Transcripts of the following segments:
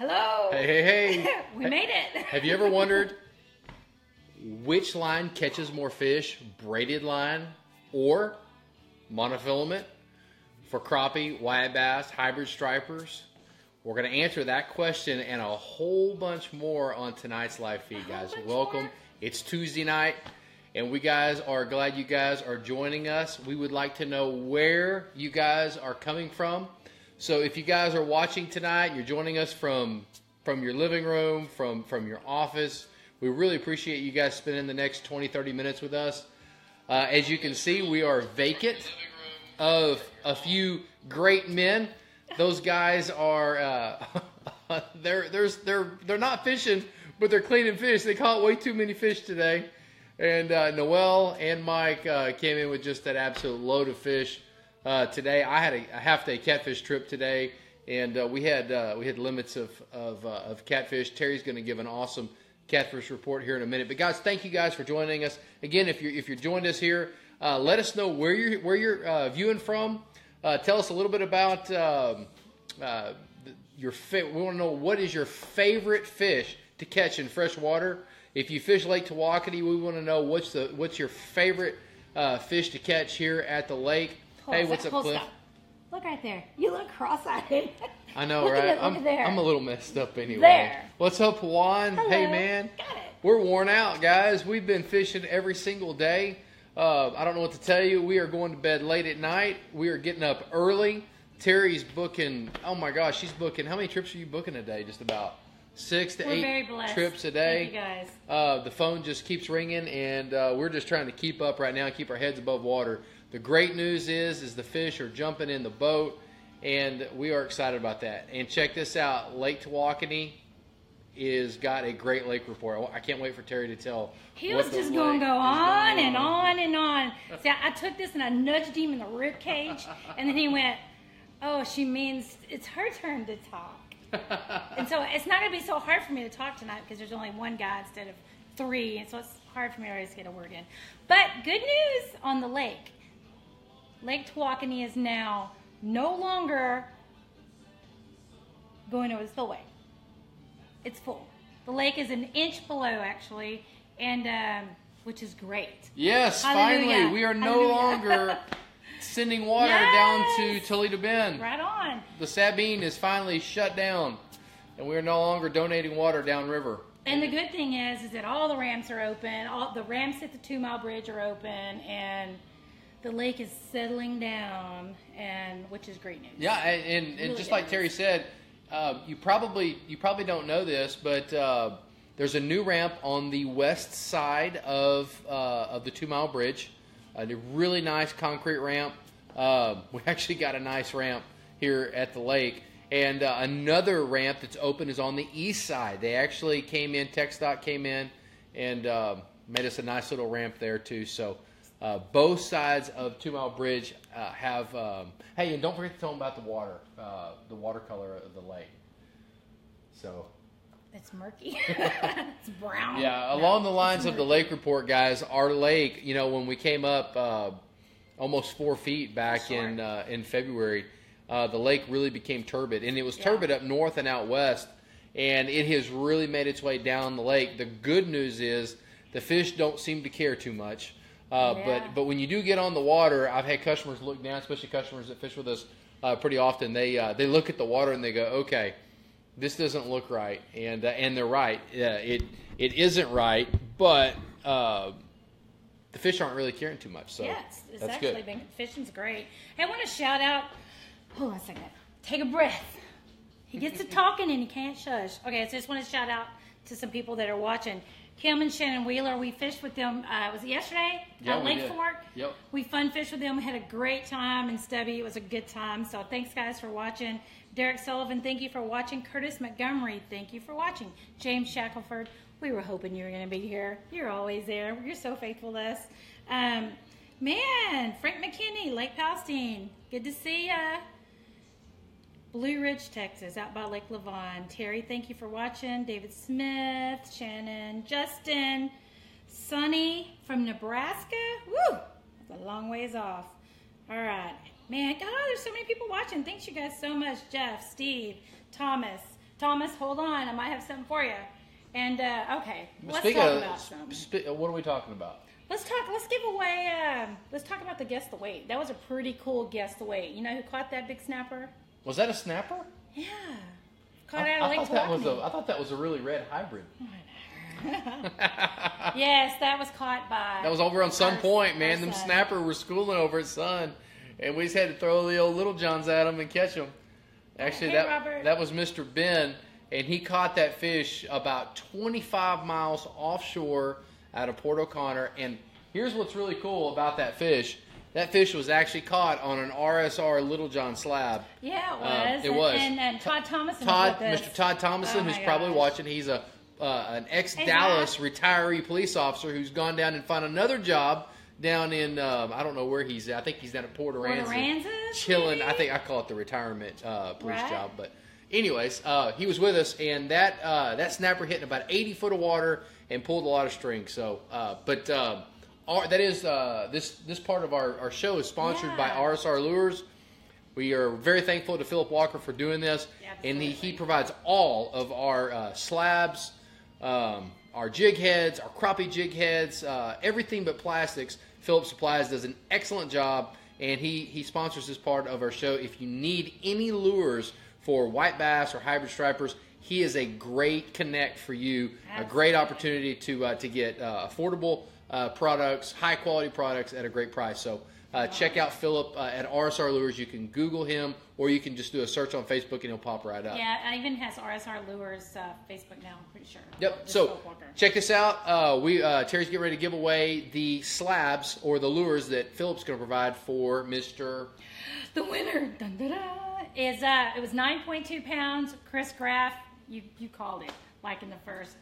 Hello. Hey. We made it. Have you ever wondered which line catches more fish, braided line or monofilament for crappie, white bass, hybrid stripers? We're going to answer that question and a whole bunch more on tonight's live feed, guys. Welcome. It's Tuesday night, and we guys are glad you guys are joining us. We would like to know where you guys are coming from. So if you guys are watching tonight, you're joining us from your living room, from your office, we really appreciate you guys spending the next 20, 30 minutes with us. As you can see, we are vacant of a few great men. Those guys are they're not fishing, but they're cleaning fish. They caught way too many fish today. And Noel and Mike came in with just that absolute load of fish. Today I had a half-day catfish trip today, and we had limits of catfish. Terry's going to give an awesome catfish report here in a minute. But guys, thank you guys for joining us again. If you're joined us here, let us know where you're viewing from. Tell us a little bit about your fit. We want to know what is your favorite fish to catch in fresh water. If you fish Lake Tawakoni, we want to know what's your favorite fish to catch here at the lake. Hey, what's up, Cliff? Look right there. You look cross-eyed. I know, right? Look there. I'm a little messed up anyway. There. What's up, Juan? Hello. Hey, man. Got it. We're worn out, guys. We've been fishing every single day. I don't know what to tell you. We are going to bed late at night. We are getting up early. Terry's booking. Oh my gosh, she's booking. How many trips are you booking a day? Just about 6 to 8 trips a day. Thank you guys. The phone just keeps ringing, and we're just trying to keep up right now and keep our heads above water. The great news is the fish are jumping in the boat, and we are excited about that. And check this out. Lake Tawakoni is got a great lake report. I can't wait for Terry to tell. He was just going to go on and on and on. See, I took this and I nudged him in the rib cage, and then he went, oh, she means it's her turn to talk. And so it's not going to be so hard for me to talk tonight because there's only one guy instead of 3, and so it's hard for me to always get a word in. But good news on the lake. Lake Tawakoni is now no longer going over the spillway. It's full. The lake is an inch below, actually, and which is great. Yes, Hallelujah. finally, we are no longer sending water down to Toledo Bend. Right on. The Sabine is finally shut down, and we are no longer donating water downriver. And the good thing is that all the ramps are open. All the ramps at the 2 Mile Bridge are open, and the lake is settling down, and which is great news. Yeah, and really just like Terry said, you probably don't know this, but there's a new ramp on the west side of the 2 Mile Bridge. A really nice concrete ramp. We actually got a nice ramp here at the lake. And another ramp that's open is on the east side. They actually came in, TxDOT came in and made us a nice little ramp there too. So both sides of 2 Mile Bridge have, hey, and don't forget to tell them about the watercolor of the lake. So it's murky. It's brown. Yeah, along the lines of the lake report, guys, our lake, you know, when we came up almost 4 feet back in February, the lake really became turbid. And it was turbid up north and out west, and it has really made its way down the lake. The good news is the fish don't seem to care too much. But when you do get on the water, I've had customers look down, especially customers that fish with us pretty often. They look at the water and they go, okay, this doesn't look right, and they're right. It isn't right, but the fish aren't really caring too much. So yes, it's that's actually good. been fishing's great. Hey, I want to shout out. Hold on a second. Take a breath. He gets to talking and he can't shush. Okay, so I just want to shout out to some people that are watching. Kim and Shannon Wheeler, we fished with them, was it yesterday? Yeah, Lake Fork. Yep. We fun fished with them. We had a great time, and Stubby, it was a good time. So thanks, guys, for watching. Derek Sullivan, thank you for watching. Curtis Montgomery, thank you for watching. James Shackelford, we were hoping you were going to be here. You're always there. You're so faithful to us. Man, Frank McKinney, Lake Palestine, good to see ya. Blue Ridge, Texas, out by Lake Levon. Terry, thank you for watching. David Smith, Shannon, Justin, Sonny from Nebraska. Woo! That's a long ways off. All right. Man, God, there's so many people watching. Thanks you guys so much. Jeff, Steve, Thomas, Thomas, hold on, I might have something for you. And okay, let's Speak talk of, about something. what are we talking about? Let's give away. Let's talk about the guess the weight. That was a pretty cool guess the weight. You know who caught that big snapper? Was that a snapper? Yeah, caught out of Lake Tawakoni. I thought that was a really red hybrid. Yes, that was caught by. That was over on Sun Point, man. our Them son. snapper were schooling over at Sun, and we just had to throw the old little johns at them and catch them. Actually, Hey, Robert. that was Mr. Ben, and he caught that fish about 25 miles offshore out of Port O'Connor. And here's what's really cool about that fish. That fish was actually caught on an RSR Little John slab. Yeah, it was. It was. And Todd Thomason. Mr. Todd Thomason, Oh, my who's probably gosh. watching. He's an ex-Dallas retiree police officer who's gone down and found another job down in, I don't know where he's at. I think he's down at Port Aransas. Chilling. Maybe? I think I call it the retirement police Right. job. But anyways, he was with us, and that snapper hit in about 80 foot of water and pulled a lot of string. So, this part of our show is sponsored by RSR Lures. We are very thankful to Philip Walker for doing this, and he provides all of our slabs, our jig heads, our crappie jig heads, everything but plastics. Philip Supplies does an excellent job, and he sponsors this part of our show. If you need any lures for white bass or hybrid stripers, he is a great connect for you. Absolutely. A great opportunity to get affordable products, high quality products at a great price. So check out Philip at RSR Lures. You can Google him, or you can just do a search on Facebook and he'll pop right up. Yeah, it even has RSR Lures Facebook now, I'm pretty sure. Yep. So check this out. Terry's getting ready to give away the slabs or the lures that Philip's going to provide for Mr. The winner, dun, dun, dun, is it was 9.2 pounds. Chris Graff, you called it like in the first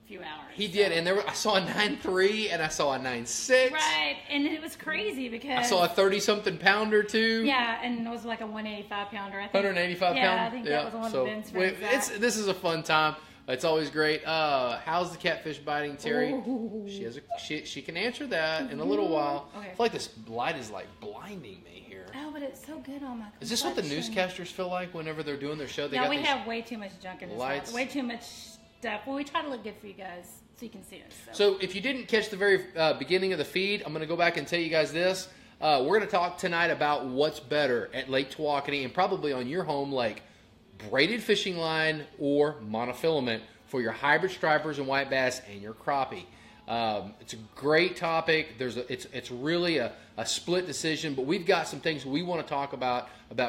few hours. He did, and I saw a 9.3 and I saw a 9.6. Right, and it was crazy because I saw a 30-something pounder too. Yeah, and it was like a 185 pounder. I think. 185 pounder. Yeah, I think that was one of Ben's friends. This is a fun time. It's always great. How's the catfish biting, Terry? Ooh. She can answer that in a little while. Okay. I feel like this light is like blinding me here. Oh, but it's so good on my complexion. Is this what the newscasters feel like whenever they're doing their show? They got we these have way too much junk in this lights. house. Way too much stuff. Well, we try to look good for you guys so you can see us. So if you didn't catch the very beginning of the feed, I'm going to go back and tell you guys this. We're going to talk tonight about what's better at Lake Tawakoni and probably on your home lake, braided fishing line or monofilament for your hybrid stripers and white bass and your crappie. It's a great topic. It's really a split decision, but we've got some things we want to talk about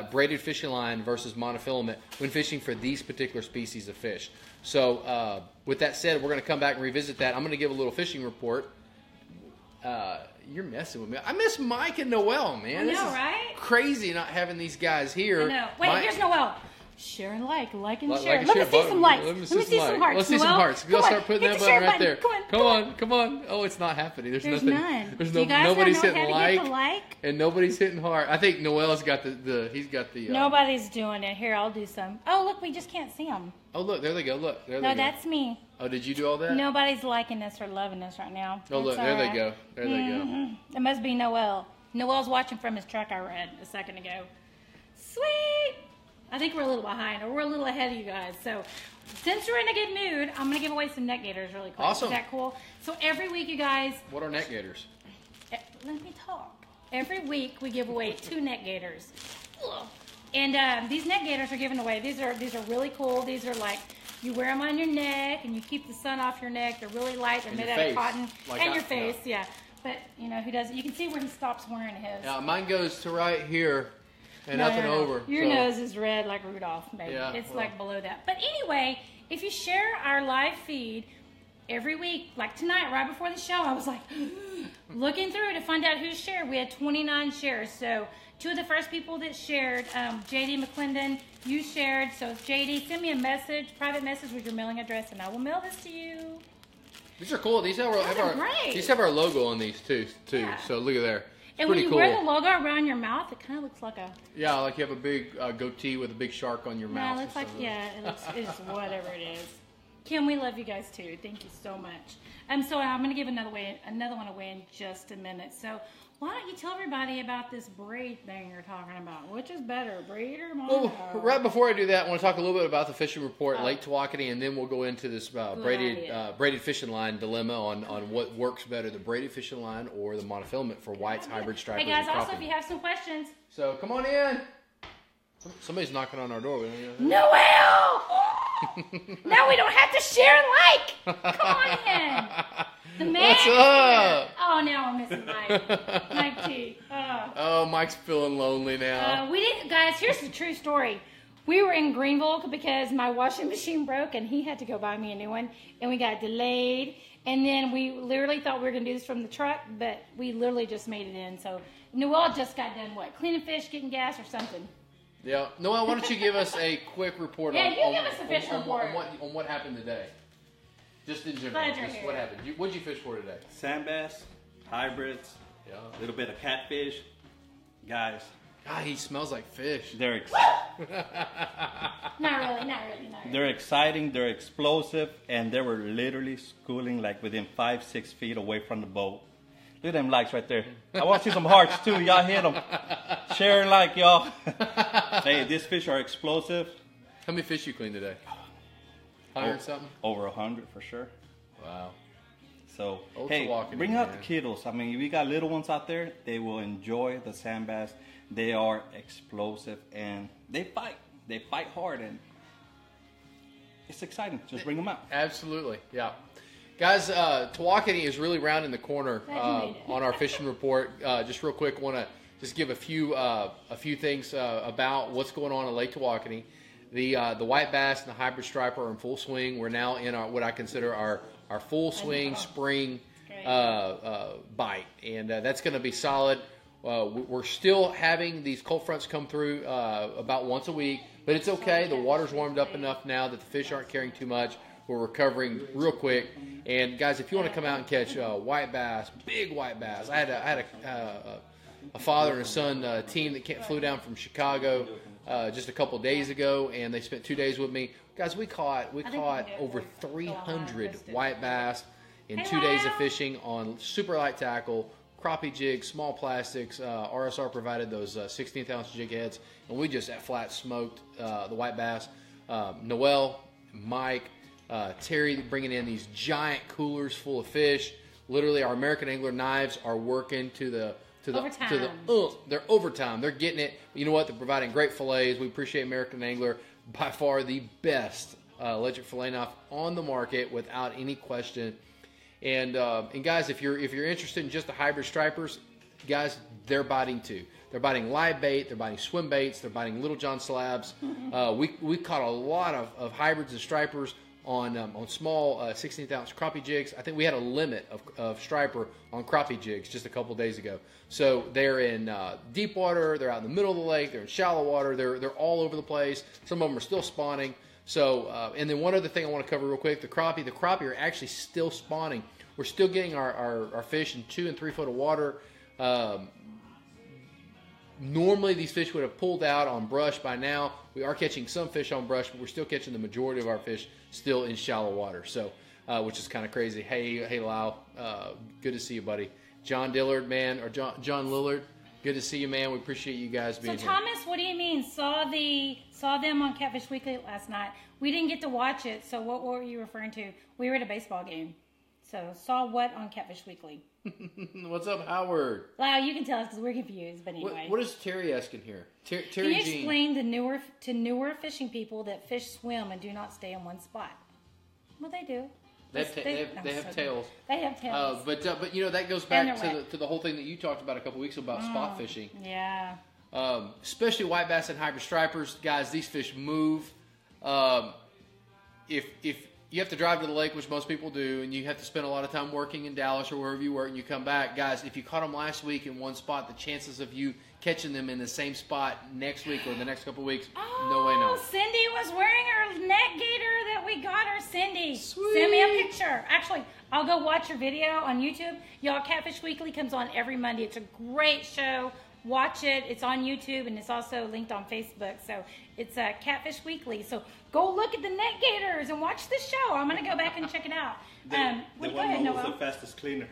braided fishing line versus monofilament when fishing for these particular species of fish. So with that said, we're going to come back and revisit that. I'm going to give a little fishing report. You're messing with me. I miss Mike and Noel, man. I know, right? Crazy not having these guys here. I know. Wait, here's Noel. Share and like and share. Like Let me see some likes. Let me see some hearts. Let's see some hearts. We'll start putting that button right there. Come on. Oh, it's not happening. There's nothing. None. There's Do you guys nobody's not know hitting how to hit the like? And nobody's hitting heart. I think Noel's got he's got the. Nobody's doing it. Here, I'll do some. Oh, look, we just can't see them. Oh, look, there they go. Look, there they No, go. that's me. Oh, did you do all that? Nobody's liking this or loving this right now. Oh, look, there they go. There they go. It must be Noel. Noel's watching from his truck, I read a second ago. Sweet. I think we're a little behind, or we're a little ahead of you guys. So, since we're in a good mood, I'm going to give away some net gaiters really quick. Awesome. Is that cool? So, every week, you guys... What are net gaiters? Let me talk. Every week, we give away 2 net gaiters. And these net gaiters are given away. These are really cool. These are like... You wear them on your neck, and you keep the sun off your neck. They're really light. They're made out of cotton. And your face, yeah. But, you know, who doesn't? You can see where he stops wearing his. Yeah, mine goes to right here and up and over. Your nose is red like Rudolph, maybe. Yeah, it's like below that. But anyway, if you share our live feed every week, like tonight, right before the show, I was like looking through to find out who shared. We had 29 shares. So 2 of the first people that shared, JD McClendon, you shared. So JD, send me a message, private message with your mailing address, and I will mail this to you. These are cool. These have our logo on these too. Yeah. So look at there. It's and when you cool. wear the logo around your mouth, it kind of looks like a... Yeah, like you have a big goatee with a big shark on your mouth. No, it looks like, it's whatever it is. Kim, we love you guys too. Thank you so much. So I'm going to give another one away in just a minute. So Why don't you tell everybody about this braid thing you're talking about? Which is better, braid or mono? Well, right before I do that, I want to talk a little bit about the fishing report, Lake Tawakoni, and then we'll go into this braided fishing line dilemma on what works better, the braided fishing line or the monofilament for whites, hybrid stripers, Hey guys, and also crappie. if you have some questions. So come on in. Somebody's knocking on our door. Noel! Now we don't have to share and like. Come on in. The man. What's up? Oh, now we're missing Mike. Mike T. Oh, Mike's feeling lonely now. We didn't, guys. Here's the true story. We were in Greenville because my washing machine broke, and he had to go buy me a new one, and we got delayed. And then we literally thought we were gonna do this from the truck, but we literally just made it in. So Noel just got done what? Cleaning fish, getting gas, or something. Yeah. Noel, why don't you give us a quick report give us a fish report. On what happened today? Just in general. Just what happened. What'd you fish for today? Sand bass, hybrids, a little bit of catfish. Guys. God, he smells like fish. They're Not really. They're exciting, they're explosive, and they were literally schooling like within 5-6 feet away from the boat. Look at them likes right there. I want to see some hearts too. Y'all hit them. Share and like, y'all. Hey, these fish are explosive. How many fish you cleaned today? 100 something? Over 100 for sure. Wow. So, Old hey, Tawakoni, bring out man. the kiddos. I mean, we got little ones out there. They will enjoy the sand bass. They are explosive and they fight. They fight hard and it's exciting. Just bring them out. Absolutely, yeah. Guys, Tawakoni is really rounding the corner on our fishing report. Just real quick, want to just give a few things about what's going on in Lake Tawakoni. The white bass and the hybrid striper are in full swing. We're now in what I consider our full swing spring bite, and that's going to be solid. We're still having these cold fronts come through about once a week, but it's okay. The water's warmed up enough now that the fish aren't carrying too much. We're recovering real quick. And guys, if you want to come out and catch white bass, big white bass, I had a father and a son team that flew down from Chicago just a couple days ago, and they spent 2 days with me. Guys, we caught over 300 white bass in 2 days of fishing on super light tackle, crappie jigs, small plastics. RSR provided those 16th ounce jig heads, and we just flat smoked the white bass. Noel, Mike, Terry bringing in these giant coolers full of fish. Literally, our American Angler knives are working they're overtime. They're getting it. You know what? They're providing great fillets. We appreciate American Angler. By far the best electric fillet knife on the market, without any question. And guys, if you're interested in just the hybrid stripers, guys, they're biting too. They're biting live bait. They're biting swim baits. They're biting Little John slabs. We caught a lot of hybrids and stripers on small 16th ounce crappie jigs. I think we had a limit of striper on crappie jigs just a couple days ago. So they're in deep water, they're out in the middle of the lake, they're in shallow water, they're all over the place. Some of them are still spawning. So and then one other thing I want to cover real quick: the crappie are actually still spawning. We're still getting our fish in 2 and 3 foot of water. Normally these fish would have pulled out on brush by now. We are catching some fish on brush, but we're still catching the majority of our fish still in shallow water. So, which is kind of crazy. Hey, Lau, good to see you, buddy. John Dillard, man, or John Lillard, good to see you, man. We appreciate you guys being here. So Thomas, what do you mean? Saw them on Catfish Weekly last night. We didn't get to watch it. So what were you referring to? We were at a baseball game. So saw what on Catfish Weekly? What's up, Howard? Lau, you can tell us because we're confused. But anyway, what is Terry asking here? Terry can you Jean. explain to newer fishing people that fish swim and do not stay in one spot? Well, they do. They have tails. They have tails. But you know, that goes back to the whole thing that you talked about a couple weeks ago about spot fishing. Yeah. Especially white bass and hybrid stripers, guys. These fish move. If you have to drive to the lake, which most people do, and you have to spend a lot of time working in Dallas or wherever you work, and you come back, guys, if you caught them last week in one spot, the chances of you catching them in the same spot next week or the next couple of weeks, no way, no. Cindy was wearing her neck gaiter that we got her. Cindy, Sweet. Send me a picture. Actually, I'll go watch your video on YouTube. Y'all, Catfish Weekly comes on every Monday. It's a great show. Watch it. It's on YouTube, and it's also linked on Facebook. So it's Catfish Weekly. So go look at the net gators and watch the show. I'm going to go back and check it out. The one was the fastest cleaner.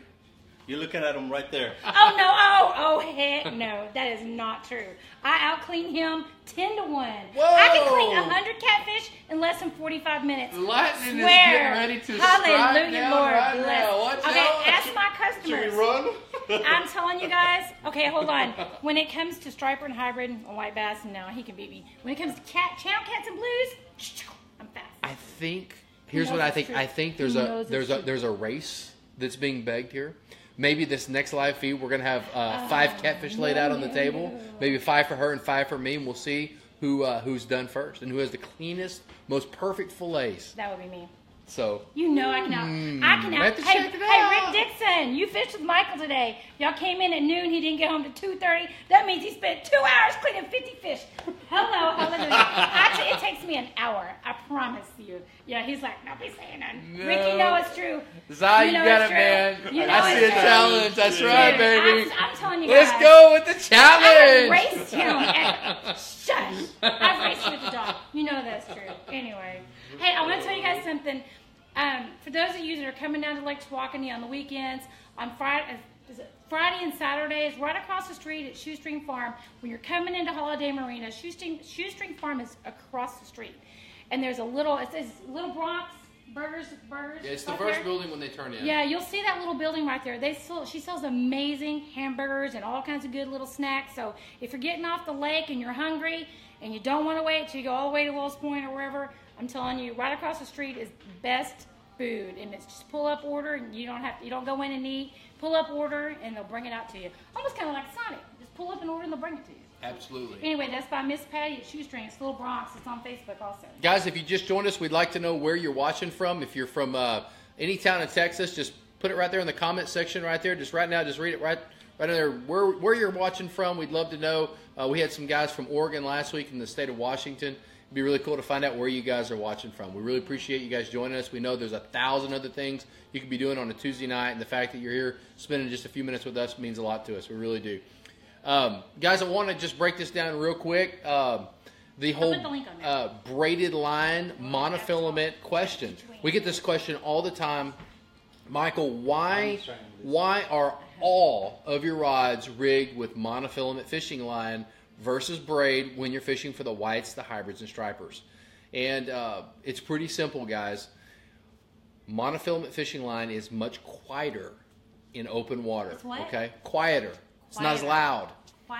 You're looking at him right there. Oh no! Oh heck no! That is not true. I out clean him 10 to 1. Whoa. I can clean 100 catfish in less than 45 minutes. Lightning is Swear. getting ready to strike Hallelujah, down Lord right bless. now. Watch Okay, out. ask my Should we customers. run? I'm telling you guys. Okay, hold on. When it comes to striper and hybrid and white bass, no, he can beat me. When it comes to channel cats and blues, I'm fast. I think here's what I think. I think there's a race that's being begged here. Maybe this next live feed we're gonna have 5 catfish laid out on the table. Maybe 5 for her and 5 for me, and we'll see who's done first and who has the cleanest, most perfect fillets. That would be me. So you know I can out. Hey, Rick Dixon, you fished with Michael today. Y'all came in at noon. He didn't get home to 2:30. That means he spent 2 hours cleaning 50 fish. Hello, hallelujah. Actually, it takes me an hour. I promise you. Yeah, he's like, don't be saying nothing. No. Ricky, know it's true. Zai, you got it's it, man. true. You know I see a it's true. challenge. That's right, baby. I'm telling you guys. Let's go with the I challenge. raced him. Shush. I've raced you with the dog. You know that's true. Anyway. Hey, I want to tell you guys something. For those of you that are coming down to Lake Tawakoni on the weekends, on Friday and Saturdays, right across the street at Shoestring Farm, when you're coming into Holiday Marina, Shoestring Farm is across the street. And there's it says Little Bronx Burgers. Yeah, it's the right first there. building when they turn in. Yeah, you'll see that little building right there. She sells amazing hamburgers and all kinds of good little snacks. So if you're getting off the lake and you're hungry and you don't want to wait till you go all the way to Wells Point or wherever, I'm telling you, right across the street is best food, and it's just pull up order, and you don't go in and eat. Pull up order, and they'll bring it out to you. Almost kind of like Sonic. Just pull up an order, and they'll bring it to you. Absolutely. Anyway, that's by Miss Patty at Shoestring. It's Little Bronx. It's on Facebook also. Guys, if you just joined us, we'd like to know where you're watching from. If you're from any town in Texas, just put it right there in the comment section right there. Just right now, just read it right in there where you're watching from. We'd love to know. We had some guys from Oregon last week in the state of Washington. It'd be really cool to find out where you guys are watching from. We really appreciate you guys joining us. We know there's 1,000 other things you could be doing on a Tuesday night, and the fact that you're here spending just a few minutes with us means a lot to us. We really do. Guys, I want to just break this down real quick. The whole braided line monofilament question. We get this question all the time. Michael, why are all of your rods rigged with monofilament fishing line versus braid when you're fishing for the whites, the hybrids, and stripers? And it's pretty simple, guys. Monofilament fishing line is much quieter in open water. It's what? Okay, quieter. It's not as loud.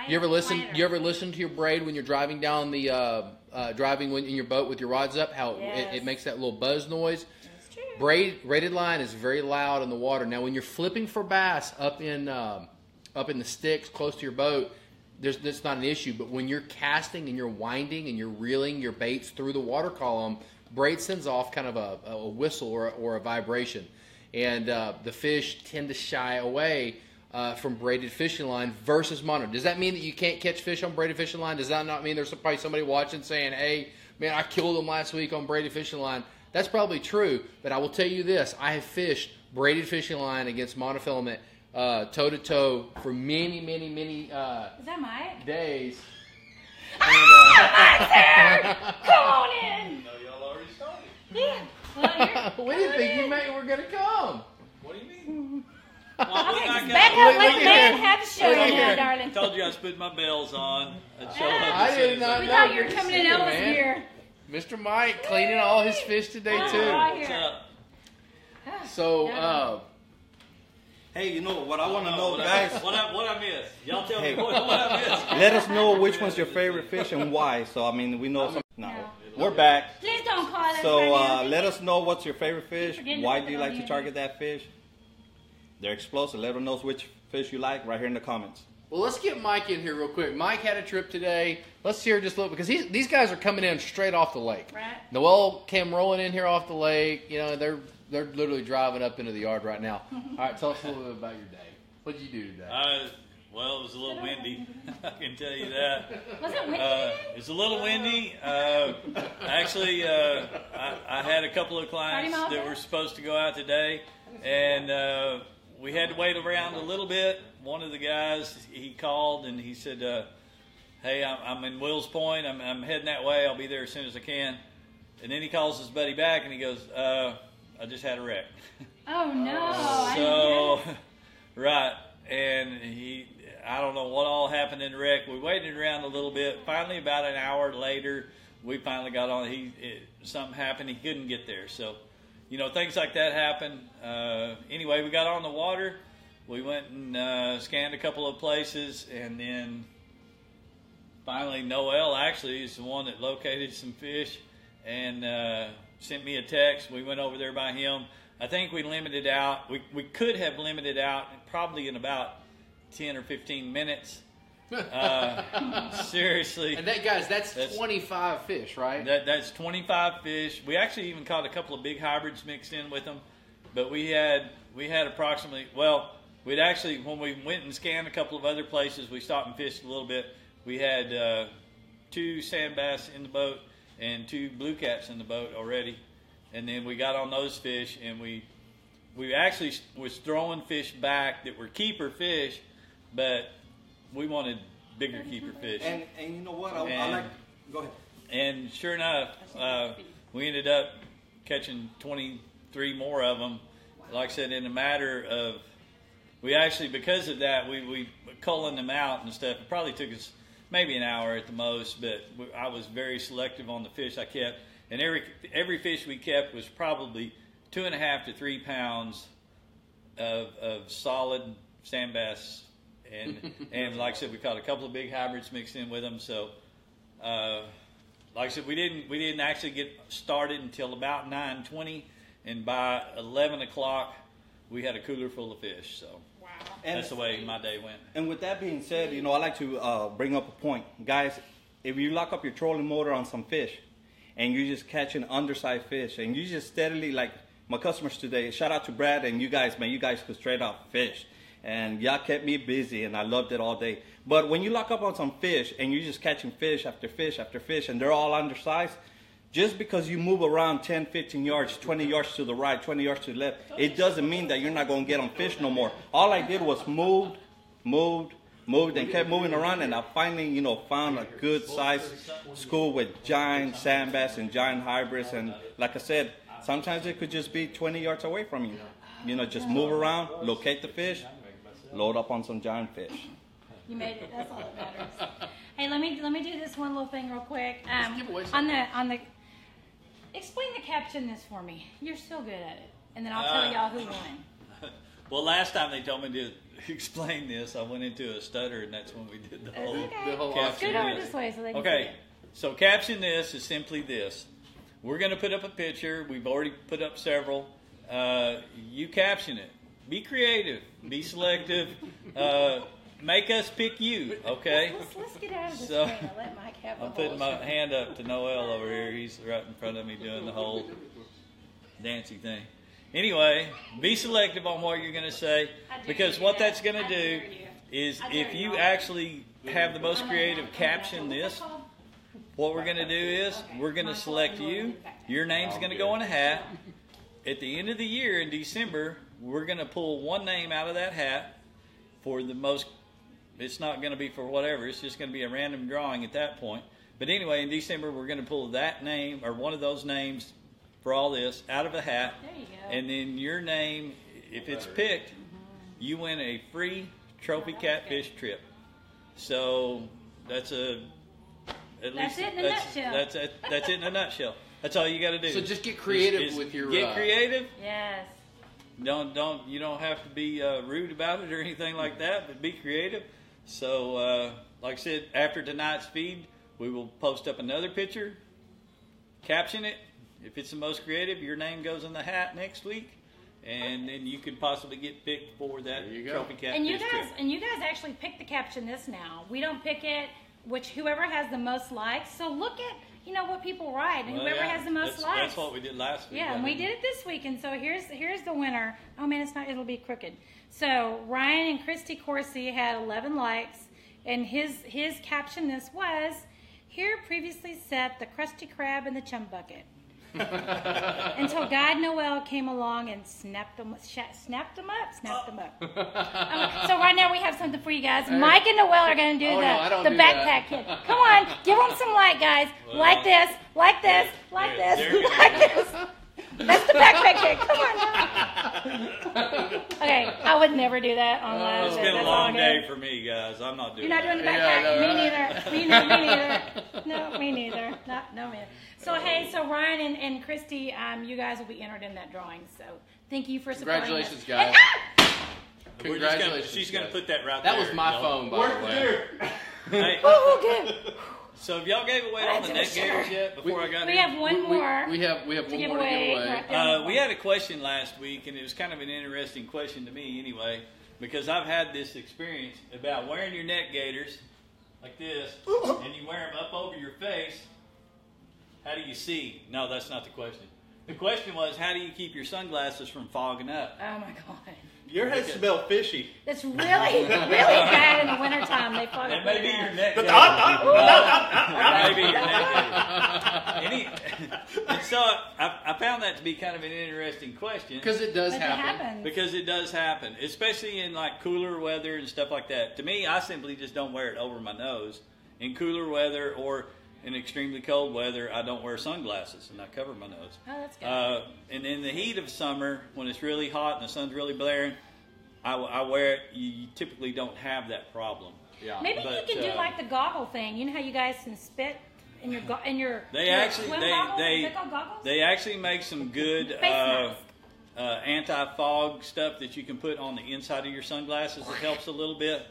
You ever listen to your braid when you're driving down the in your boat with your rods up? How it makes that little buzz noise. That's true. Braided line is very loud in the water. Now, when you're flipping for bass up in the sticks close to your boat, that's not an issue. But when you're casting and you're winding and you're reeling your baits through the water column, braid sends off kind of a whistle or a vibration, and the fish tend to shy away from braided fishing line versus mono. Does that mean that you can't catch fish on braided fishing line? Does that not mean there's probably somebody watching saying, "Hey, man, I killed them last week on braided fishing line"? That's probably true, but I will tell you this: I have fished braided fishing line against monofilament toe to toe for many Is that Mike? days. Mike's here! Come on in! No, y'all already started. Yeah. Well, We didn't think you were going to come. What do you mean? Okay, just back up, let the man have the show now, darling. I told you I was putting my bells on and show Yeah. up. I as soon did as not We know. thought you were Good to coming see in you, Elvis man. gear. Mr. Mike cleaning all his fish today Oh, too. right What's here. up? So Hey, you know what I want to know, what guys? What I missed? Y'all tell Hey. me what I missed. Let us know which one's your favorite fish and why. So I mean, we know some. No, No. we're back. Please don't call us So right now. let us know what's your favorite fish. forgetting Why to do you put it like on to target that fish? They're explosive. Let us know which fish you like right here in the comments. well, let's get Mike in here real quick. Mike had a trip today. Let's hear just a little because these guys are coming in straight off the lake. Right. Noel came rolling in here off the lake. You know, they're literally driving up into the yard right now. All right, tell us a little bit about your day. What did you do today? Well, it was a little windy. I can tell you that. Was it windy? It was a little windy. Actually, I had a couple of clients that were supposed to go out today, and we had to wait around a little bit. One of the guys, he called and he said, "Hey, I'm in Wills Point. I'm heading that way. I'll be there as soon as I can." And then he calls his buddy back and he goes, "I just had a wreck." Oh no! I didn't So hear Right. And I don't know what all happened in the wreck. We waited around a little bit. Finally, about an hour later, we finally got on. Something happened. He couldn't get there. So, things like that happen. Anyway, we got on the water. We went and scanned a couple of places, and then finally Noel actually is the one that located some fish and sent me a text. We went over there by him. I think we limited out. We could have limited out probably in about 10 or 15 minutes. Seriously. And that's 25 fish, right? That's 25 fish. We actually even caught a couple of big hybrids mixed in with them. But we had approximately, we'd actually, when we went and scanned a couple of other places, we stopped and fished a little bit. We had 2 sand bass in the boat and 2 blue cats in the boat already. And then we got on those fish, and we actually was throwing fish back that were keeper fish, but we wanted bigger keeper fish. And you know what? Go ahead. And sure enough, we ended up catching 23 more of them. Like I said, in a matter of, we actually, because of that, we culling them out and stuff. It probably took us maybe an hour at the most, but I was very selective on the fish I kept. And every fish we kept was probably 2.5 to 3 pounds of solid sand bass. And like I said, we caught a couple of big hybrids mixed in with them. So, like I said, we didn't actually get started until about 9:20, and by 11 o'clock, we had a cooler full of fish. So, wow, that's the way my day went. And with that being said, I like to bring up a point, guys. If you lock up your trolling motor on some fish, and you're just catching undersized fish, and you just steadily, like my customers today, shout out to Brad and you guys, man, you guys could straight out fish. And y'all kept me busy, and I loved it all day. But when you lock up on some fish, and you're just catching fish after fish after fish, and they're all undersized, just because you move around 10, 15 yards, 20 yards to the right, 20 yards to the left, it doesn't mean that you're not going to get on fish no more. All I did was moved, and kept moving around, and I finally, found a good size school with giant sand bass and giant hybrids. And like I said, sometimes it could just be 20 yards away from you. Just move around, locate the fish, load up on some giant fish. You made it. That's all that matters. Hey, let me do this one little thing real quick. On the explain the caption this for me. You're so good at it, and then I'll tell y'all who won. Well, last time they told me to explain this, I went into a stutter, and that's when we did the whole caption. Scoot over this way so they can see it. So caption this is simply this. We're going to put up a picture. We've already put up several. You caption it. Be creative. Be selective. Make us pick you, okay? Let's get out of this thing and let Mike have I'm putting my hand up to Noel over here. He's right in front of me doing the whole dancey thing. Anyway, be selective on what you're going to say, because what that's going to do is if you actually have the most creative caption this, what we're going to do is we're going to select you. Your name's going to go in a hat. At the end of the year in December, we're going to pull one name out of that hat for the most. It's not going to be for whatever. It's just going to be a random drawing at that point. But anyway, in December, we're going to pull that name or one of those names for all this out of a hat. There you go. And then your name, if it's picked, you win a free trophy catfish trip. So that's it in a nutshell. That's it in a nutshell. That's all you got to do. So just get creative with your. Get creative. Yes. You don't have to be rude about it or anything like that, but be creative. So, like I said, after tonight's feed, we will post up another picture, caption it. If it's the most creative, your name goes in the hat next week, and then you could possibly get picked for that trophy catfish trip. And you guys actually pick the caption this now. We don't pick it, whoever has the most likes. So look at what people write, and whoever has the most likes. That's what we did last week. Yeah, and we did it this week, and so here's the winner. Oh man, it'll be crooked. So Ryan and Christy Corsi had 11 likes, and his caption this was, "Here previously sat the Krusty Krab in the chum bucket." Until Guide Noel came along and snapped them up. So right now we have something for you guys. Mike and Noel are going to do the backpack kid. Come on, give them some like, guys. Well, like this, like this, like this, like this. That's the backpack kid. Come on. Okay, I would never do that on live. It's been a long day for me, guys. I'm not doing You're not doing the backpack? Me neither. No, me neither. No, me neither. So, hey, Ryan and Christy, you guys will be entered in that drawing. So, thank you for supporting Congratulations, us. guys. Congratulations. She's going to put that right there. there. That was my phone, by the way. Hey, good. so have y'all gave away all the net gators yet before I got We here? have one more. We have one more to give away. We had a question last week, and it was kind of an interesting question to me anyway, because I've had this experience about wearing your net gaiters like this, and you wear them up over your face. How do you see? No, that's not the question. The question was, how do you keep your sunglasses from fogging up? Oh, my God. Your head smells fishy. It's really, really bad in the wintertime. They fog up. It may be your net gaiters. Maybe your net gaiters. And so I found that to be kind of an interesting question. Because it does happen. Because it does happen, especially in like cooler weather and stuff like that. To me, I simply just don't wear it over my nose. In cooler weather or in extremely cold weather, I don't wear sunglasses and I cover my nose. Oh, that's good. And in the heat of summer, when it's really hot and the sun's really blaring, I wear it. You typically don't have that problem. Yeah. Maybe you can do like the goggle thing. You know how you guys can spit in your They actually swim goggles? Is that called goggles? they actually make some good anti-fog stuff that you can put on the inside of your sunglasses. It helps a little bit.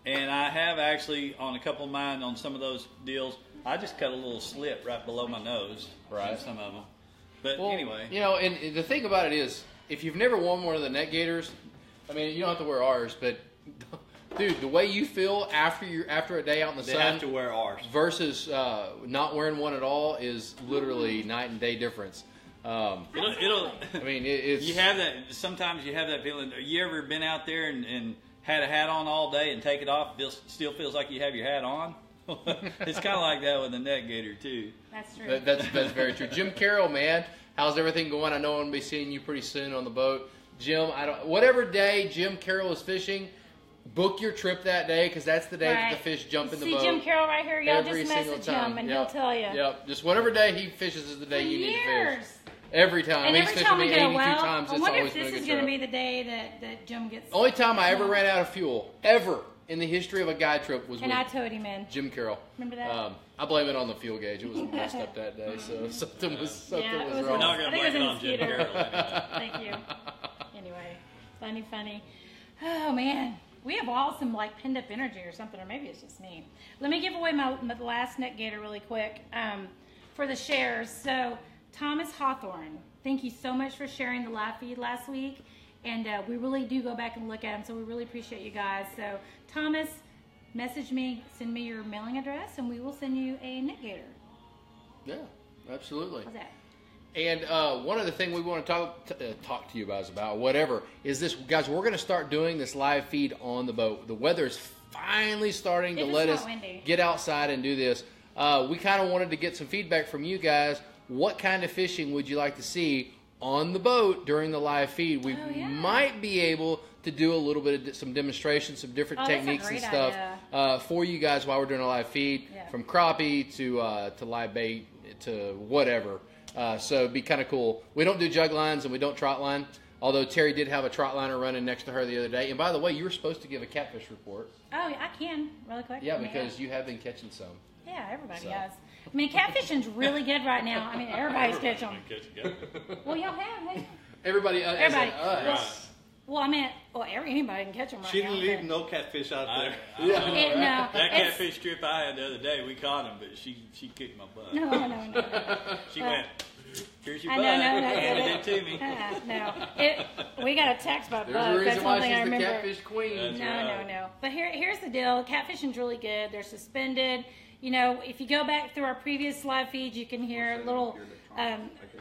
And I have actually on a couple of mine on some of those deals. I just cut a little slit right below my nose. Right. On some of them. But Well, anyway. You know, and the thing about it is, if you've never worn one of the net gaiters, I mean, you don't have to wear ours, but dude, the way you feel after a day out in the They sun have to wear ours. versus not wearing one at all is literally night and day difference. It'll I mean, it's you have that. Sometimes you have that feeling. You ever been out there and had a hat on all day and take it off? Still feels like you have your hat on. It's kind of like that with a net gaiter too. That's true. That's very true. Jim Carroll, man, how's everything going? I know I'm gonna be seeing you pretty soon on the boat, Jim. Whatever day Jim Carroll is fishing, book your trip that day because that's the day that the fish jump in the boat. See Jim Carroll right here. Y'all every just single message time. him and he'll tell you. Yep. Just whatever day he fishes is the day For you need to years. fish. Every time. And He's every fishing time me we 82 go, well, times. I It's wonder always if this been a is good going to trip. be the day that Jim gets. Only time I ever ran out of fuel ever in the history of a guide trip was And with I towed him in. Jim Carroll. Remember that? I blame it on the fuel gauge. It was messed up that day, so something was it was wrong. We're not going I to think blame it it was on Jim mosquito. Carroll. Thank you. Anyway, funny. Oh man, we have all some like pinned up energy or something, or maybe it's just me. Let me give away my last net gator really quick for the shares. So Thomas Hawthorne, thank you so much for sharing the live feed last week, and we really do go back and look at them. So we really appreciate you guys. So Thomas, message me, send me your mailing address, and we will send you a net gator. Yeah, absolutely. How's that? And one other thing we want to talk to you guys about, whatever, is this, guys. We're going to start doing this live feed on the boat. The weather is finally starting to let us get outside and do this. We kind of wanted to get some feedback from you guys. What kind of fishing would you like to see on the boat during the live feed? We might be able to do a little bit of some demonstrations, some different techniques and stuff for you guys while we're doing a live feed, from crappie to live bait to whatever. So it'd be kind of cool. We don't do jug lines and we don't trot line, although Terry did have a trot liner running next to her the other day. And by the way, you were supposed to give a catfish report. Oh, I can really quick. Yeah, because you have been catching some. Yeah, everybody has. I mean, catfishing's really good right now. I mean, everybody's catching them. Well, y'all have, hey? Everybody. Well, I mean, anybody can catch them right She now. didn't leave no catfish out there. No, That catfish trip I had the other day, we caught him, but she kicked my butt. No. She went, here's your I butt, know, handed it to me. No. We got a text about There's a bugs. reason That's why one thing I she's the remember. catfish queen. No. But here's the deal. Catfishing's really good. They're suspended. You know, if you go back through our previous live feeds, you can hear little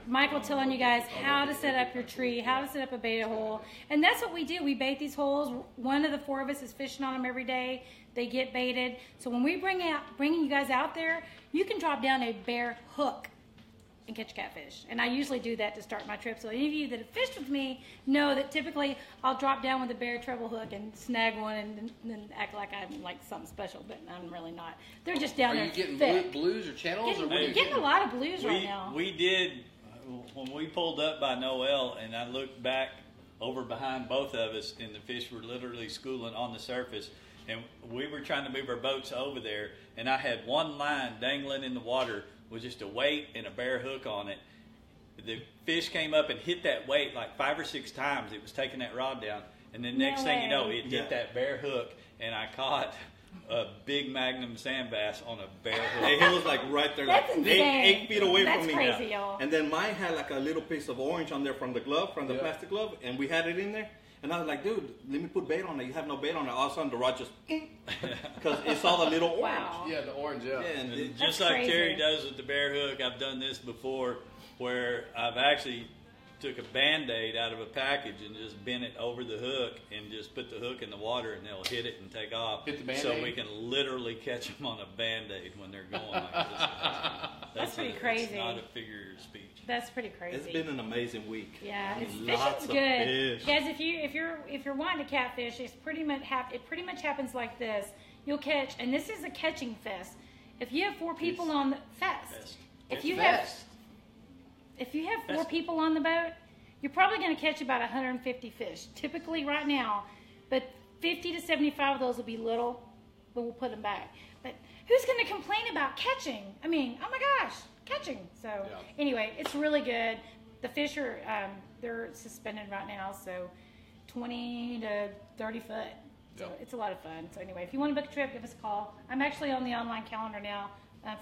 Michael telling you guys how to set up your tree, how to set up a bait hole. And that's what we do. We bait these holes. One of the four of us is fishing on them every day. They get baited. So when we bringing you guys out there, you can drop down a bare hook and catch catfish. And I usually do that to start my trip. So any of you that have fished with me know that typically I'll drop down with a bare treble hook and snag one and then act like I'm like something special, but I'm really not. They're just down there. Are you getting thick. blues or channels? Getting a lot of blues right now. We did, when we pulled up by Noel and I looked back over behind both of us, and the fish were literally schooling on the surface. And we were trying to move our boats over there, and I had one line dangling in the water with just a weight and a bare hook on it. The fish came up and hit that weight like 5 or 6 times. It was taking that rod down, and then next thing you know, it hit that bare hook, and I caught a big magnum sand bass on a bare hook. Hey, he was like right there, That's like insane. 8 feet away That's from me. crazy, y'all. And then mine had like a little piece of orange on there from the glove, from the plastic glove, and we had it in there. And I was like, dude, let me put bait on it. You have no bait on it. All of a sudden, the rod just, because it saw the little orange. Wow. Yeah, the orange, And just That's like crazy. Terry does with the bare hook, I've done this before where I've actually took a Band-Aid out of a package and just bent it over the hook and just put the hook in the water, and they'll hit it and take off. Hit the Band-Aid? So we can literally catch them on a Band-Aid when they're going like this. That's pretty crazy. It's not a figure of speech. That's pretty crazy. It's been an amazing week. Yeah, it's Lots fishing's of good, fish. guys. If you're wanting to catfish, it's pretty much happens like this. You'll catch, and this is a catching fest. If you have 4 people on the fest, if you have 4 people on the boat, you're probably going to catch about 150 fish, typically right now. But 50 to 75 of those will be little, but we'll put them back. But who's going to complain about catching? I mean, oh my gosh, catching. So anyway, it's really good. The fish are, they're suspended right now, so 20 to 30 foot. So it's a lot of fun. So anyway, if you want to book a trip, give us a call. I'm actually on the online calendar now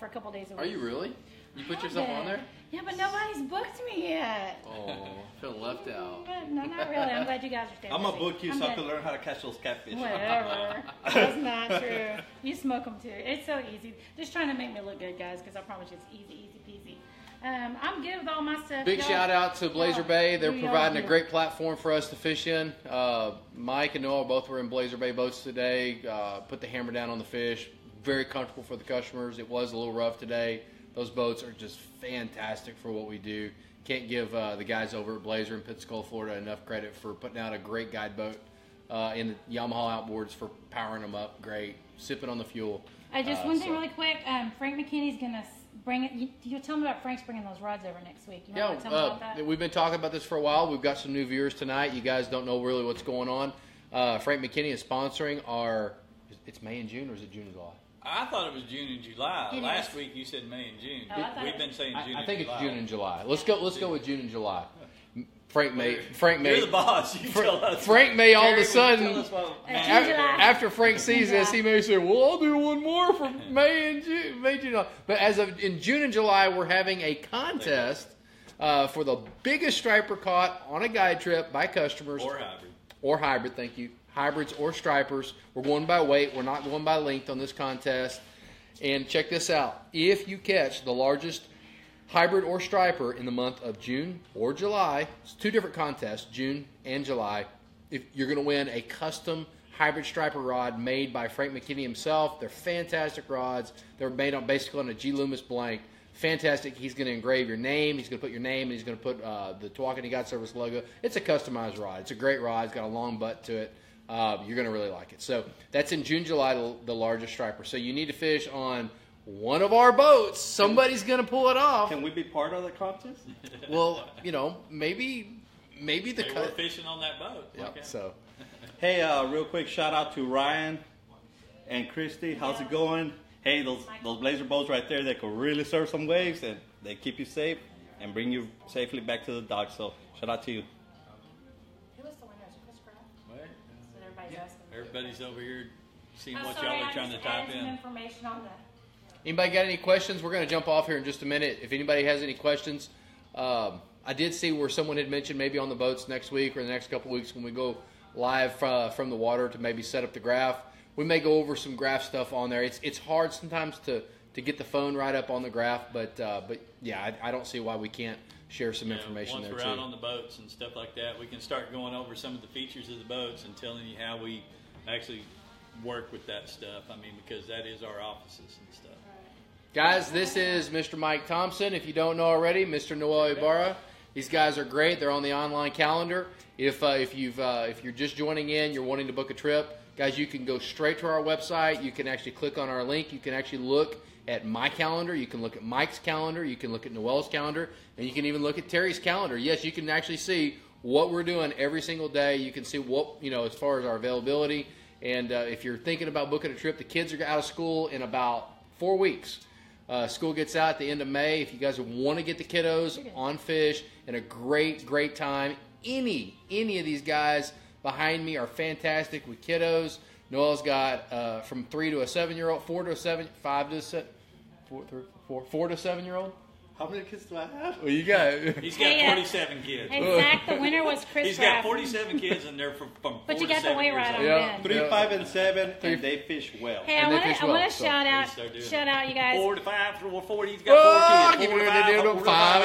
for a couple days a week. Are you really? You put yourself on there? Yeah, but nobody's booked me yet. Oh, feeling left out. No, not really. I'm glad you guys are staying I'm going to busy. book you I'm so I good. can learn how to catch those catfish. Whatever. That's not true. You smoke them too. It's so easy. Just trying to make me look good, guys, because I promise you it's easy peasy. I'm good with all my stuff. Big Y'all- shout out to Blazer Bay. They're y'all providing a do. great platform for us to fish in. Mike and Noah both were in Blazer Bay boats today. Put the hammer down on the fish. Very comfortable for the customers. It was a little rough today. Those boats are just fantastic for what we do. Can't give the guys over at Blazer in Pensacola, Florida enough credit for putting out a great guide boat. And the Yamaha outboards for powering them up. Great. Sipping on the fuel. One thing really quick. Frank McKinney's going to bring it. You tell me about Frank's bringing those rods over next week. You want to tell me about that? We've been talking about this for a while. We've got some new viewers tonight. You guys don't know really what's going on. Frank McKinney is sponsoring our, it's May and June, or is it June and July? I thought it was June and July. It Last is. week you said May and June. Oh, I thought We've it- been saying June and July. I think it's June and July. Let's go with June and July. Frank May. You're the boss. You tell us. Frank May all of a Terry, sudden, tell us what- after Frank sees this, he may say, "Well, I'll do one more for May and June, July." But in June and July, we're having a contest for the biggest striper caught on a guide trip by customers Or hybrid. hybrid. Thank you, hybrids or stripers. We're going by weight. We're not going by length on this contest. And check this out: if you catch the largest hybrid or striper in the month of June or July, it's 2 different contests, June and July, if you're going to win a custom hybrid striper rod made by Frank McKinney himself. They're fantastic rods. They're made on basically on a G. Loomis blank. Fantastic. He's going to engrave your name. He's going to put your name, and he's going to put the Tawakoni Guide Service logo. It's a customized rod. It's a great rod. It's got a long butt to it. You're going to really like it. So that's in June, July, the largest striper. So you need to fish on one of our boats. Somebody's going to pull it off. Can we be part of the contest? Well, maybe the Maybe we're cut. fishing on that boat. Yep. Okay. So Hey, real quick shout out to Ryan and Christy. How's it going? Hey, those Blazer boats right there, they could really surf some waves, and they keep you safe and bring you safely back to the dock. So shout out to you. Who was the winner? Is it Chris Craft? Well, That's what everybody's asking. everybody's over here seeing I'm what sorry, y'all are I trying to just type added some in. information on that. anybody got any questions? We're going to jump off here in just a minute. If anybody has any questions, I did see where someone had mentioned maybe on the boats next week or the next couple weeks when we go live from the water to maybe set up the graph. We may go over some graph stuff on there. It's hard sometimes to get the phone right up on the graph, but yeah, I don't see why we can't share some information Once there we're too. out on the boats and stuff like that, we can start going over some of the features of the boats and telling you how we actually work with that stuff. I mean, because that is our offices and stuff. Guys, this is Mr. Mike Thompson. If you don't know already, Mr. Noel Ibarra. These guys are great. They're on the online calendar. If you're just joining in, you're wanting to book a trip, guys, you can go straight to our website. You can actually click on our link. You can actually look at my calendar. You can look at Mike's calendar. You can look at Noel's calendar, and you can even look at Terry's calendar. Yes, you can actually see what we're doing every single day. You can see what, as far as our availability. And if you're thinking about booking a trip, the kids are out of school in about 4 weeks. School gets out at the end of May. If you guys want to get the kiddos on fish and a great time, any of these guys behind me are fantastic with kiddos. Noel's got from 3 to a 7-year-old, 4 to a 7, 5 to a 7, 4 to 7-year-old. How many kids do I have? Well, you got. He's got 47 kids. Hey, Zach, the winner was Chris. He's got 47 kids, and they're from 4 But you to got 7 the weight years right old. on Ben. 3, 5, and 7, and they fish well. Hey, I want to shout out you guys. 4 to 5, 4 he's got 4 kids. 4 to 5.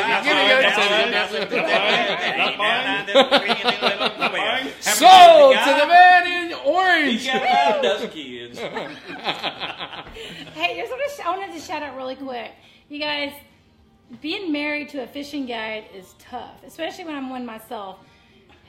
He's Sold to the man in orange. He's got about a dozen kids. Hey, I wanted to shout out really quick. You guys, being married to a fishing guide is tough, especially when I'm one myself.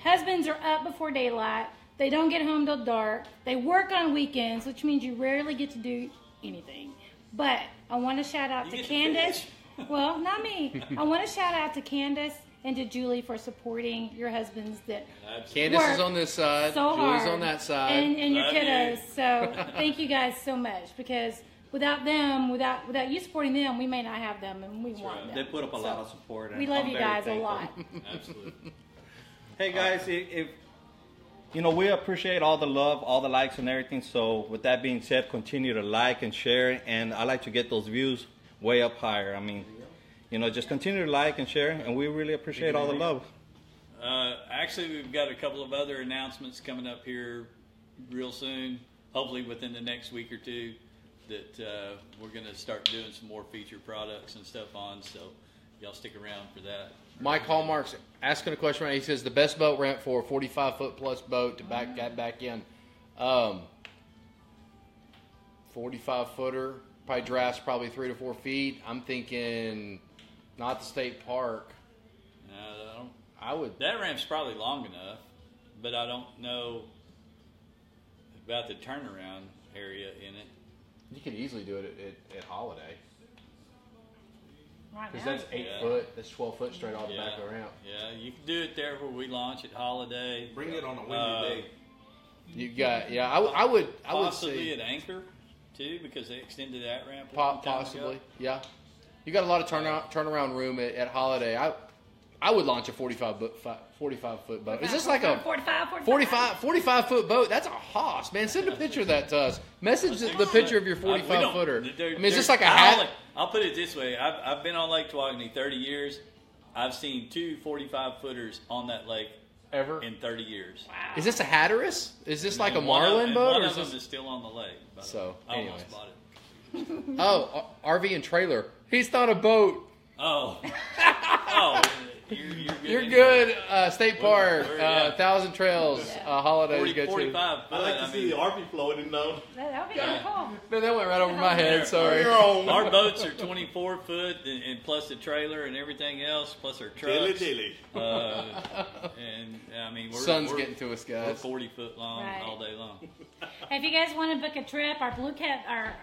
Husbands are up before daylight. They don't get home till dark. They work on weekends, which means you rarely get to do anything. But I want to shout out to Candace. Well, not me. I want to shout out to Candace and to Julie for supporting your husbands that Candace is on this side. so Julie's hard on that side. and your Love kiddos. you. So thank you guys so much, because without them, without you supporting them, we may not have them, and we want them. They put up a lot of support. And We love I'm you very guys thankful. a lot. Absolutely. Hey guys, if we appreciate all the love, all the likes and everything. So with that being said, continue to like and share, and I like to get those views way up higher. I mean, just continue to like and share, and we really appreciate all the love. Actually, we've got a couple of other announcements coming up here real soon, hopefully within the next week or two, that we're going to start doing some more featured products and stuff on, so y'all stick around for that. Mike Hallmark's asking a question right now. He says the best boat rent for a 45-foot plus boat to get back in. 45-footer, probably drafts probably 3 to 4 feet. I'm thinking not the state park. I would. That ramp's probably long enough, but I don't know about the turnaround area in it. You could easily do it at Holiday. Right Because now. that's 8 foot. That's 12 foot straight off the back of the ramp. Yeah, you can do it there where we launch at Holiday. Bring it on a windy day. You got, I would Possibly say at Anchor too, because they extended that ramp. possibly, yeah. You got a lot of turnaround room at Holiday. I would launch a 45 foot boat. Is this like a 45 foot boat? That's a hoss, man. Send a picture of that to us. Message the picture of your 45 footer. I mean, is this like a hat? I'll put it this way. I've been on Lake Tawakoni 30 years. I've seen 2 45 footers on that lake Ever? in 30 years. Wow. Is this a Hatteras? Is this like a And Marlin boat? One Or of is them this... is still on the lake. By the So, way. I almost anyways. bought it. Oh, RV and trailer. He's not a boat. Oh. You're good. You're anyway. good. State Park, we're, yeah. 1,000 Trails, Holidays. 45 foot. I like to see the RV floating though. That would be kind of cool. Man, that went right over my head. Sorry. Our boats are 24 foot, and plus the trailer and everything else, plus our trucks. Dilly. And I mean, Sun's we're getting to us, we're guys. 40 foot long Right. all day long. If you guys want to book a trip, our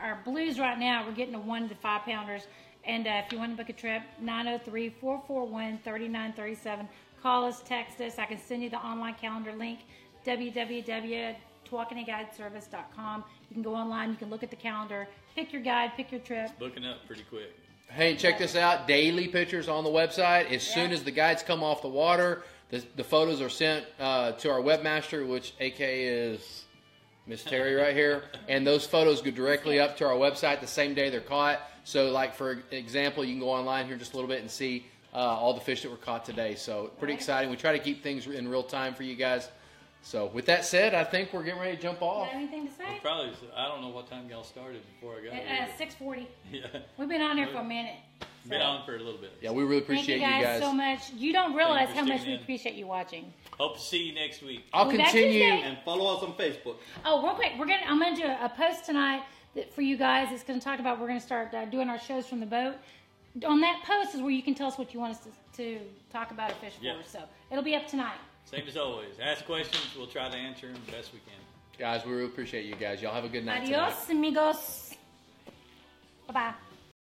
our blues right now, we're getting to 1 to 5 pounders. And if you want to book a trip, 903-441-3937. Call us, text us. I can send you the online calendar link, www.TawakoniGuideService.com. You can go online, you can look at the calendar, pick your guide, pick your trip. Booking up pretty quick. Hey, check this out. Daily pictures on the website. As soon as the guides come off the water, the photos are sent to our webmaster, which AK is Miss Terry right here. And those photos go directly up to our website the same day they're caught. So, like, for example, you can go online here just a little bit and see all the fish that were caught today. So, pretty exciting. We try to keep things in real time for you guys. So, with that said, I think we're getting ready to jump You off. got anything to say? Probably, I don't know what time y'all started before I got here. At 6:40. Yeah, We've been on here for a minute. been on for a little bit. Yeah, we really Thank appreciate you guys so much. You don't realize for how much sticking we in. appreciate you watching. Hope to see you next week. I'll We'll be back continue. Tuesday. And follow us on Facebook. Oh, real quick, I'm going to do a post tonight that for you guys. It's going to talk about, we're going to start doing our shows from the boat. On that post is where you can tell us what you want us to talk about or fish for. Yeah. So it'll be up tonight. Same as always. Ask questions. We'll try to answer them the best we can. Guys, we really appreciate you guys. Y'all have a good night Adios, tonight. amigos. Bye-bye.